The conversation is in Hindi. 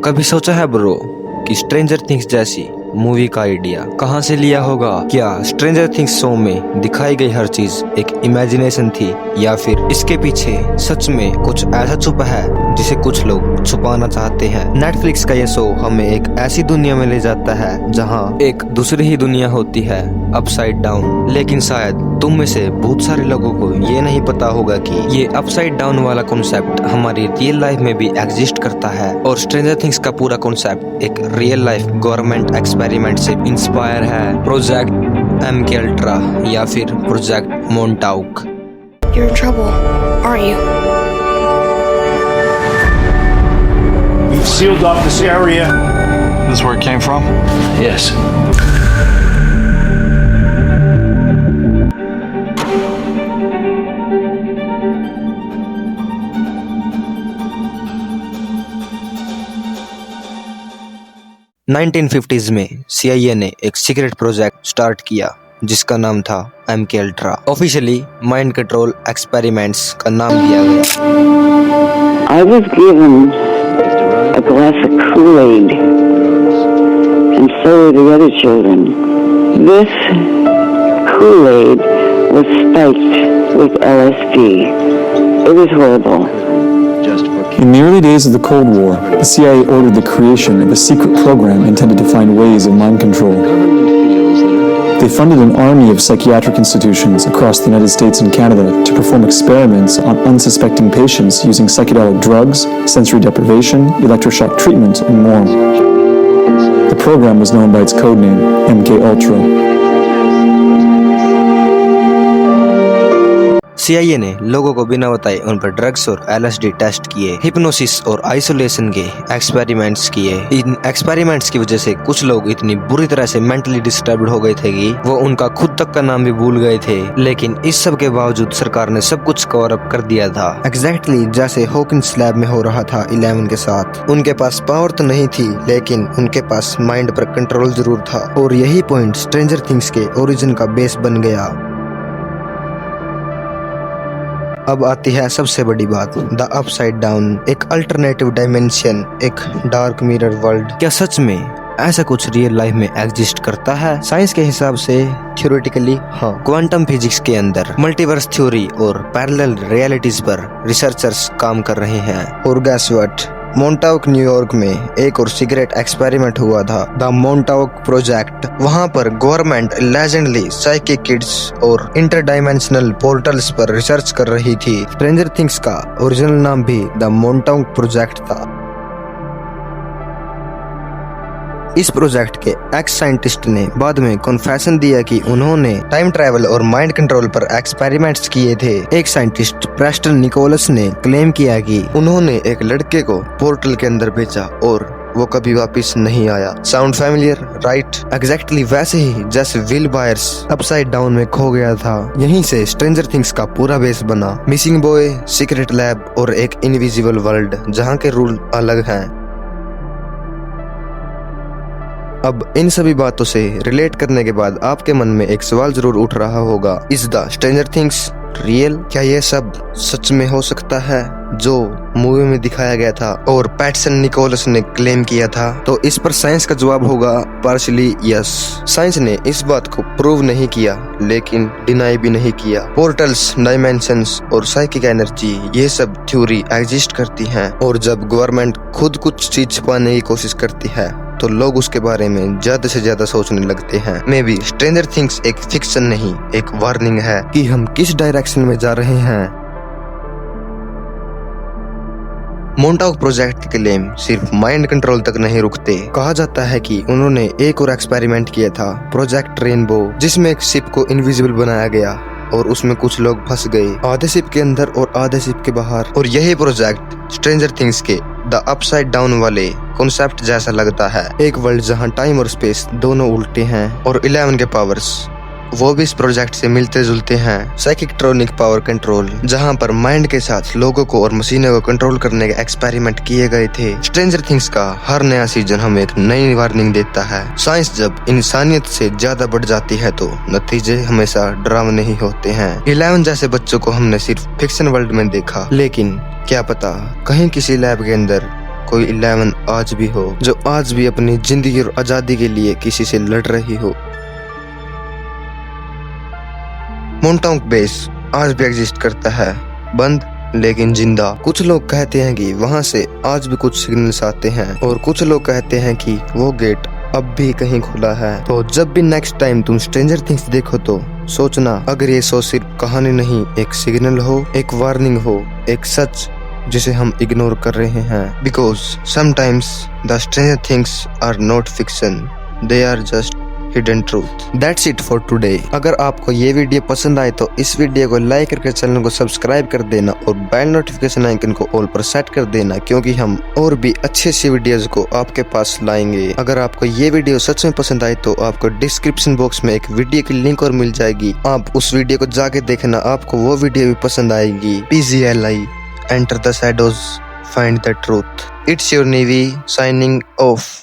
कभी सोचा है ब्रो कि स्ट्रेंजर थिंग्स जैसी मूवी का आइडिया कहाँ से लिया होगा? क्या स्ट्रेंजर थिंग्स शो में दिखाई गई हर चीज एक इमेजिनेशन थी, या फिर इसके पीछे सच में कुछ ऐसा छुपा है जिसे कुछ लोग छुपाना चाहते हैं? नेटफ्लिक्स का ये शो हमें एक ऐसी दुनिया में ले जाता है जहाँ एक दूसरी ही दुनिया होती है, अपसाइड डाउन। लेकिन शायद तुम में से बहुत सारे लोगों को ये नहीं पता होगा कि ये अपसाइड डाउन वाला कॉन्सेप्ट हमारी रियल लाइफ में भी एग्जिस्ट करता है, और स्ट्रेंजर थिंग्स का पूरा कॉन्सेप्ट एक रियल लाइफ गवर्नमेंट एक्सपेरिमेंट से इंस्पायर है, प्रोजेक्ट MK अल्ट्रा या फिर project मोंटाउक। You're in trouble, aren't you? We've sealed off this area. This is where it came from? Yes. $1950s में CIA ने एक सीक्रेट प्रोजेक्ट स्टार्ट किया जिसका नाम था MK ultra. Officially mind control experiments का नाम दिया गया। I was given a glass of Kool-Aid, and so were the other children. This Kool-Aid was spiked with LSD. It was horrible. In the early days of the Cold War, the CIA ordered the creation of a secret program intended to find ways of mind control. They funded an army of psychiatric institutions across the United States and Canada to perform experiments on unsuspecting patients using psychedelic drugs, sensory deprivation, electroshock treatment, and more. The program was known by its codename, MK Ultra. CIA ने लोगों को बिना बताए उन पर ड्रग्स और LSD टेस्ट किए, हिप्नोसिस और आइसोलेशन के एक्सपेरिमेंट्स किए। इन एक्सपेरिमेंट्स की वजह से कुछ लोग इतनी बुरी तरह से मेंटली डिस्टर्ब्ड हो गए थे कि वो उनका खुद तक का नाम भी भूल गए थे। लेकिन इस सब के बावजूद सरकार ने सब कुछ कवर अप कर दिया था, एग्जैक्टली जैसे हॉकिंस लैब में हो रहा था 11 के साथ। उनके पास पावर तो नहीं थी, लेकिन उनके पास माइंड पर कंट्रोल जरूर था, और यही पॉइंट स्ट्रेंजर थिंग्स के ओरिजिन का बेस बन गया। अब आती है सबसे बड़ी बात, द अपसाइड डाउन, एक अल्टरनेटिव डायमेंशन, एक डार्क मिरर वर्ल्ड। क्या सच में ऐसा कुछ रियल लाइफ में एग्जिस्ट करता है? साइंस के हिसाब से थ्योरेटिकली हाँ। क्वांटम फिजिक्स के अंदर मल्टीवर्स थ्योरी और पैरेलल रियलिटीज पर रिसर्चर्स काम कर रहे हैं। और गैस व्हाट, मोंटाउक न्यूयॉर्क में एक और सीक्रेट एक्सपेरिमेंट हुआ था, द मोंटाउक प्रोजेक्ट। वहां पर गवर्नमेंट लेजेंडली साइकिक किड्स और इंटरडायमेंशनल पोर्टल्स पर रिसर्च कर रही थी। स्ट्रेंजर थिंग्स का ओरिजिनल नाम भी द मोंटाउक प्रोजेक्ट था। इस प्रोजेक्ट के एक्स साइंटिस्ट ने बाद में कॉन्फेशन दिया कि उन्होंने टाइम ट्रैवल और माइंड कंट्रोल पर एक्सपेरिमेंट्स किए थे। एक साइंटिस्ट प्रेस्टन निकोलस ने क्लेम किया कि उन्होंने एक लड़के को पोर्टल के अंदर भेजा और वो कभी वापस नहीं आया। Sound familiar, right? एग्जैक्टली वैसे ही जैसे विल बायर्स अपसाइड डाउन में खो गया था, यहीं से स्ट्रेंजर थिंग्स का पूरा बेस बना। मिसिंग बॉय, सीक्रेट लैब और एक इनविजिबल वर्ल्ड जहाँ के रूल अलग हैं। अब इन सभी बातों से रिलेट करने के बाद आपके मन में एक सवाल जरूर उठ रहा होगा, is the stranger things real? क्या ये सब सच में हो सकता है जो मूवी में दिखाया गया था और पैटसन निकोलस ने क्लेम किया था? तो इस पर साइंस का जवाब होगा पार्शली यस। साइंस ने इस बात को प्रूव नहीं किया, लेकिन डिनाई भी नहीं किया। पोर्टल्स, डायमेंशंस और साइकिक एनर्जी, ये सब थ्योरी एग्जिस्ट करती हैं, और जब गवर्नमेंट खुद कुछ चीज छुपाने की कोशिश करती है तो लोग उसके बारे में ज्यादा से ज्यादा सोचने लगते हैं। मे बी स्ट्रेंजर थिंग्स एक फिक्शन नहीं, एक वार्निंग है कि हम किस डायरेक्शन में जा रहे हैं। मोंटाउक प्रोजेक्ट के क्लेम सिर्फ माइंड कंट्रोल तक नहीं रुकते। कहा जाता है कि उन्होंने एक और एक्सपेरिमेंट किया था, प्रोजेक्ट रेनबो, जिसमें एक शिप को इनविजिबल बनाया गया और उसमें कुछ लोग फंस गए, आधे शिप के अंदर और आधे शिप के बाहर। और यही प्रोजेक्ट स्ट्रेंजर थिंग्स के द अपसाइड डाउन वाले कॉन्सेप्ट जैसा लगता है। एक वर्ल्ड जहां टाइम और स्पेस दोनों उल्टे हैं, और 11 के पावर्स वो भी इस प्रोजेक्ट से मिलते जुलते हैं। साइकिट्रॉनिक पावर कंट्रोल, जहां पर माइंड के साथ लोगों को और मशीनों को कंट्रोल करने के एक्सपेरिमेंट किए गए थे। स्ट्रेंजर थिंग्स का हर नया सीजन हमें एक नई वार्निंग देता है। साइंस जब इंसानियत से ज्यादा बढ़ जाती है तो नतीजे हमेशा डरावने ही होते हैं। 11 जैसे बच्चों को हमने सिर्फ फिक्शन वर्ल्ड में देखा, लेकिन क्या पता कहीं किसी लैब के अंदर कोई 11 आज भी हो जो आज भी अपनी जिंदगी और आजादी के लिए किसी से लड़ रही हो। मोंटाउक बेस आज भी एग्जिस्ट करता है, बंद लेकिन जिंदा। कुछ लोग कहते हैं कि वहां से आज भी कुछ सिग्नल्स आते हैं और कुछ लोग कहते हैं कि वो गेट अब भी कहीं खुला है। तो जब भी नेक्स्ट टाइम तुम स्ट्रेंजर थिंग्स देखो तो सोचना अगर ये शो सिर्फ कहानी नहीं, एक सिग्नल हो, एक वार्निंग हो, एक सच जिसे हम इग्नोर कर रहे हैं। Because sometimes the stranger things are not fiction, they are just hidden truth. That's it for today. अगर आपको ये वीडियो पसंद आए तो इस वीडियो को लाइक करके चैनल को सब्सक्राइब कर देना और बेल नोटिफिकेशन आइकन को ऑल पर सेट कर देना, क्योंकि हम और भी अच्छी सी वीडियोस को आपके पास लाएंगे। अगर आपको ये वीडियो सच में पसंद आए तो आपको डिस्क्रिप्शन बॉक्स में एक वीडियो की लिंक और मिल जाएगी, आप उस वीडियो को जाके देखना, आपको वो वीडियो भी पसंद आएगी। PGLI Enter the Shadows, Find the Truth. It's your Navy signing off.